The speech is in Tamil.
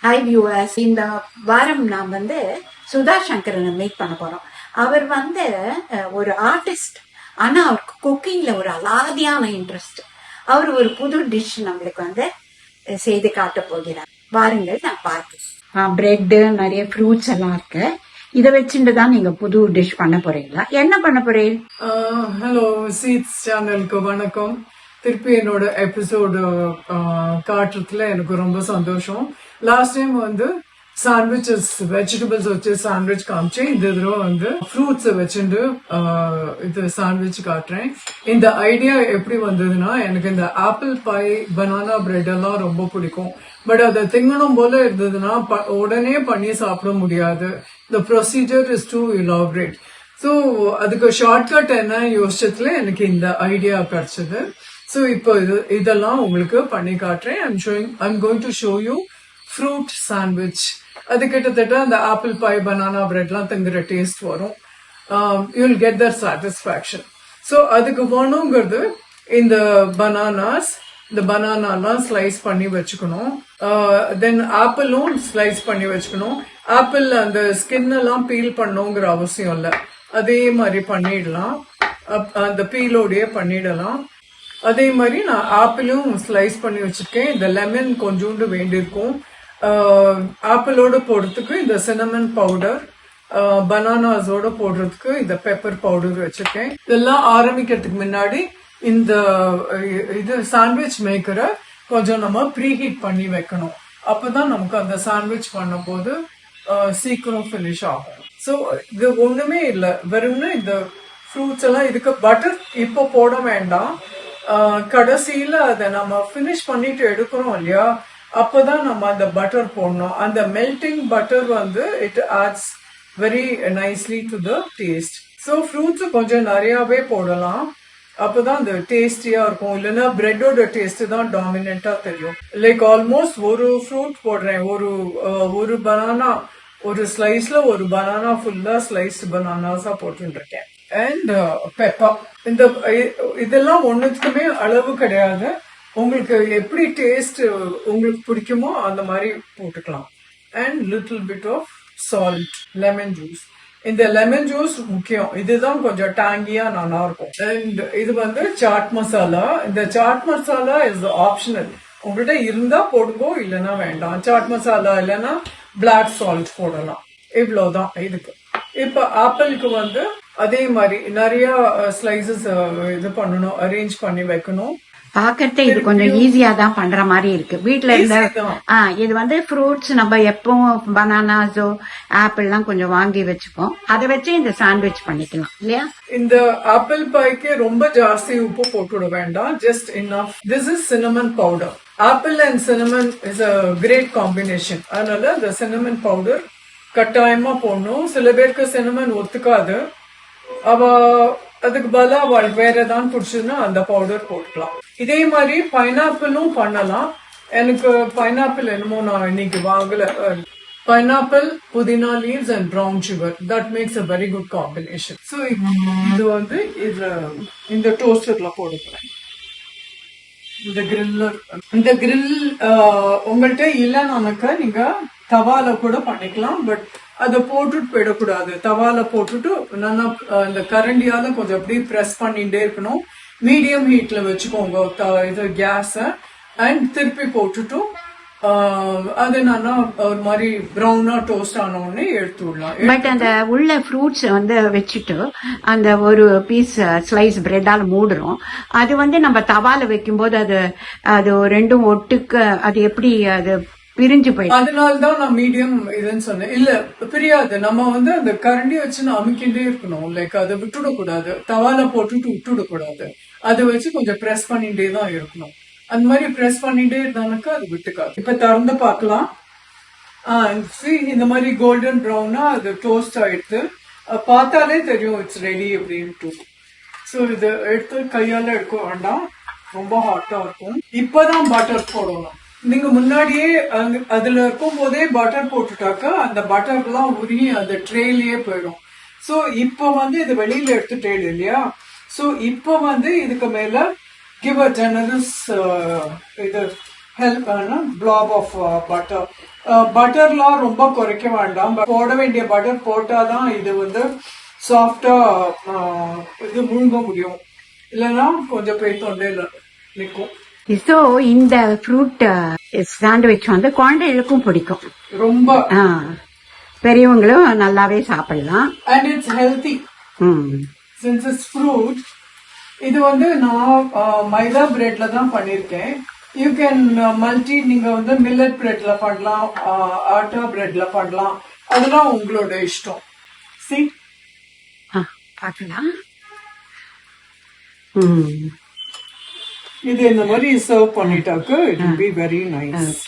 ஹை வியூவர்ஸ், இந்த வாரம் நாம் சுதா சங்கரனை மீட் பண்ண போறோம். அவர் ஒரு ஆர்டிஸ்ட், ஆனா அவருக்கு குக்கிங்ல ஒரு அலாதியான இன்ட்ரெஸ்ட். அவர் ஒரு புது டிஷ் நம்மளுக்கு செய்து காட்ட போகிறார். வாருங்கள், நான் பார்க்கிறேன். பிரெட், நிறைய ஃப்ரூட்ஸ் எல்லாம் இருக்கு. இதை வச்சுட்டு தான் நீங்க புது டிஷ் பண்ண போறீங்களா? என்ன பண்ண போறீங்க? ஹலோ சீட்ஸ் சேனலுக்கு வணக்கம். திருப்பி என்னோட எபிசோடு காட்டுறதுல எனக்கு ரொம்ப சந்தோஷம். லாஸ்ட் டைம் சாண்ட்விச்சஸ், வெஜிடபிள்ஸ் வச்சு சாண்ட்விச் காமிச்சேன். இந்த தடவை ஃப்ரூட்ஸ் வச்சுட்டு இது சாண்ட்விச் காட்டுறேன். இந்த ஐடியா எப்படி வந்ததுன்னா, எனக்கு இந்த ஆப்பிள் பை, பனானா பிரெட் எல்லாம் ரொம்ப பிடிக்கும். பட் அதை திங்கணும் போல இருந்ததுன்னா உடனே பண்ணி சாப்பிட முடியாது. The procedure is too elaborate. So அதுக்கு ஷார்ட்கட் என்ன யோசிச்சதுல எனக்கு இந்த ஐடியா கிடைச்சது. ஸோ இப்போ இதெல்லாம் உங்களுக்கு பண்ணி காட்டுறேன். I'm going to show you fruit sandwich. அது கிட்டத்தட்ட அந்த ஆப்பிள் பை, பனானா பிரெட்லாம் திங்குற டேஸ்ட் வரும். You'll get that satisfaction. So அதுக்கு வேணுங்கிறது இந்த பனானாலாம் ஸ்லைஸ் பண்ணி வச்சுக்கணும். தென் ஆப்பிளும் ஸ்லைஸ் பண்ணி வச்சுக்கணும். ஆப்பிள் அந்த ஸ்கின் எல்லாம் பீல் பண்ணுங்கிற அவசியம் இல்லை, அதே மாதிரி பண்ணிடலாம். அந்த பீலோடய பண்ணிடலாம். அதே மாதிரி நான் ஆப்பிளும் ஸ்லைஸ் பண்ணி வச்சிருக்கேன். இந்த லெமன் கொஞ்சோண்டு வேண்டியிருக்கும். ஆப்பிளோட போடுறதுக்கு இந்த சினமன் பவுடர், பனானாஸோட போடுறதுக்கு இந்த பெப்பர் பவுடர் வச்சிருக்கேன். இதெல்லாம் ஆரம்பிக்கிறதுக்கு முன்னாடி இந்த இது சாண்ட்விச் மேக்கரை கொஞ்சம் நம்ம ப்ரீஹீட் பண்ணி வைக்கணும். அப்பதான் நமக்கு அந்த சாண்ட்விச் பண்ணும் போது சீக்கிரம் ஃபினிஷ் ஆகும். ஸோ இது ஒண்ணுமே இல்லை, வெறும்னு இந்த ஃப்ரூட்ஸ் எல்லாம் இதுக்கு பட்டர் இப்போ போட வேண்டாம். கடைசியில அதை நம்ம ஃபினிஷ் பண்ணிட்டு எடுக்கிறோம் இல்லையா, அப்பதான் நம்ம அந்த பட்டர் போடணும். அந்த melting butter it ads very nicely to the taste. So fruits கொஞ்சம் நிறையாவே போடலாம், அப்பதான் அந்த டேஸ்டியா இருக்கும். இல்லைன்னா பிரெட்டோட டேஸ்ட் தான் டாமினண்டா தெரியும். லைக் ஆல்மோஸ்ட் ஒரு ஃப்ரூட் போடுறேன். ஒரு பனானா, ஒரு ஸ்லைஸ்ல ஒரு பனானா ஃபுல்லா ஸ்லைஸ்டு பனானாஸா போட்டு இருக்கேன். And pepper. இதெல்லாம் ஒன்னுக்குமே அளவு கிடையாது. உங்களுக்கு எப்படி டேஸ்ட் உங்களுக்கு பிடிக்குமோ அந்த மாதிரி போட்டுக்கலாம். And little bit of salt, lemon juice. இந்த லெமன் ஜூஸ் முக்கியம், இதுதான் கொஞ்சம் டாங்கியா நல்லா இருக்கும். அண்ட் இது சாட் மசாலா. இந்த சாட் மசாலா இஸ் ஆப்ஷனல். உங்கள்கிட்ட இருந்தா போடுங்கோ, இல்லைன்னா வேண்டாம். சாட் மசாலா இல்லைன்னா பிளாக் சால்ட் போடலாம். இவ்வளவுதான் இதுக்கு. இப்ப ஆப்பிளுக்கு அதே மாதிரி நிறைய ஸ்லைசஸ் இது பண்ணணும், அரேஞ்ச் பண்ணி வைக்கணும். பாக்கறதே இது கொஞ்சம் ஈஸியா தான் பண்ற மாதிரி இருக்கு. வீட்டுல இருந்த இது ஃப்ரூட்ஸ் நம்ம எப்பவும் பனானாஸோ ஆப்பிள் எல்லாம் கொஞ்சம் வாங்கி வச்சுப்போம். அதை வச்சு இந்த சாண்ட்விச் பண்ணிக்கலாம் இல்லையா? இந்த ஆப்பிள் பாய்க்கு ரொம்ப ஜாஸ்தி உப்பு போட்டுவிட வேண்டாம், just enough. This is cinnamon powder. Apple and cinnamon is a great combination. அதனால இந்த சினமன் பவுடர் கட்டாயமா போடணும். சில பேருக்கு சினமன் ஒத்துக்காது, அதுக்கு பதிலா அவளுக்கு வேற ஏதாவது பிடிச்சதுன்னா அந்த பவுடர் போட்டுக்கலாம். இதே மாதிரி பைனாப்பிளும் பண்ணலாம். எனக்கு பைனாப்பிள் என்னமோ நான் இன்னைக்கு வாங்கல. பைனாப்பிள், புதினா leaves and brown sugar, that makes a very good combination. So இது இந்த டோஸ்டர்ல போடுறேன். இந்த கிரில் உங்கள்கிட்ட இல்லைன்னாக்க நீங்க தவால கூட பண்ணிக்கலாம். பட் அதை போட்டுட்டு போயிடக்கூடாது. தவால போட்டுட்டு நல்லா இந்த கரண்டியால கொஞ்சம் அப்படியே ப்ரெஸ் பண்ணிட்டே இருக்கணும். மீடியம் ஹீட்ல வச்சுக்கோங்க இது கேஸ. அண்ட் திருப்பி போட்டுட்டு அது நல்லா ஒரு மாதிரி ப்ரௌனா டோஸ்ட் ஆன உடனே எடுத்து விடலாம். பட் அந்த உள்ள ஃப்ரூட்ஸ் வச்சுட்டு அந்த ஒரு பீஸ் ஸ்லைஸ் பிரெட்டால மூடுறோம். அது நம்ம தவால வைக்கும் போது அது ரெண்டும் ஒட்டுக்க அது எப்படி அது பிரிஞ்சு போயிடும். அதனாலதான் நான் மீடியம் இதுன்னு சொன்னேன். இல்ல பிரியாது. நம்ம அந்த கரண்டி வச்சு அமுக்கிட்டே இருக்கணும். லைக் அதை விட்டுடக்கூடாது, தவால போட்டுட்டு விட்டுடக்கூடாது. அதை வச்சு கொஞ்சம் ப்ரெஸ் பண்ணிட்டே தான் இருக்கணும். அந்த மாதிரி ப்ரெஸ் பண்ணிட்டே இருந்தானுக்கு அது விட்டுக்காது. இப்ப திறந்து பார்க்கலாம். இந்த மாதிரி கோல்டன் ப்ரௌனா அது டோஸ்ட் ஆயிடுது. பார்த்தாலே தெரியும் இட்ஸ் ரெடி அப்படின்ட்டு. ஸோ இது எடுத்து கையால எடுக்க வேண்டாம், ரொம்ப ஹாட்டா இருக்கும். இப்பதான் பட்டர் போடணும். நீங்க முன்னாடியே அதுல இருக்கும் போதே பட்டர் போட்டுட்டாக்கா அந்த பட்டர்லாம் உருகி அந்த ட்ரேலயே போயிடும். ஸோ இப்போ இது வெளியில எடுத்துட்டேன் இல்லையா? ஸோ இப்போ இதுக்கு மேல give a generous இது ஹெல்ப் பிளாப் ஆஃப் பட்டர். பட்டர்லாம் ரொம்ப குறைக்க வேண்டாம். போட வேண்டிய பட்டர் போட்டாதான் இது வந்து சாஃப்டா இது முழுங்க முடியும். இல்லைன்னா கொஞ்சம் போய் தொண்டையில நிற்கும். ஸோ இந்த ஃப்ரூட் சாண்ட்விச் வந்து குழந்தைகளுக்கும் பிடிக்கும் ரொம்ப. பெரியவங்களும் நல்லாவே சாப்பிடலாம். And it's healthy since it's fruit. இது வந்து நான் மைதா பிரெட்ல தான் பண்ணிருக்கேன். யூ கேன் மல்டி, நீங்க வந்து மில்லட் பிரெட்ல பண்ணலாம், ஆட்டா பிரெட்ல பண்ணலாம், அதெல்லாம் உங்களோட இஷ்டம். சி பார்க்கலாம். இது இந்த மாதிரி சர்வ் பண்ணிட்டாக்கு it will be very nice.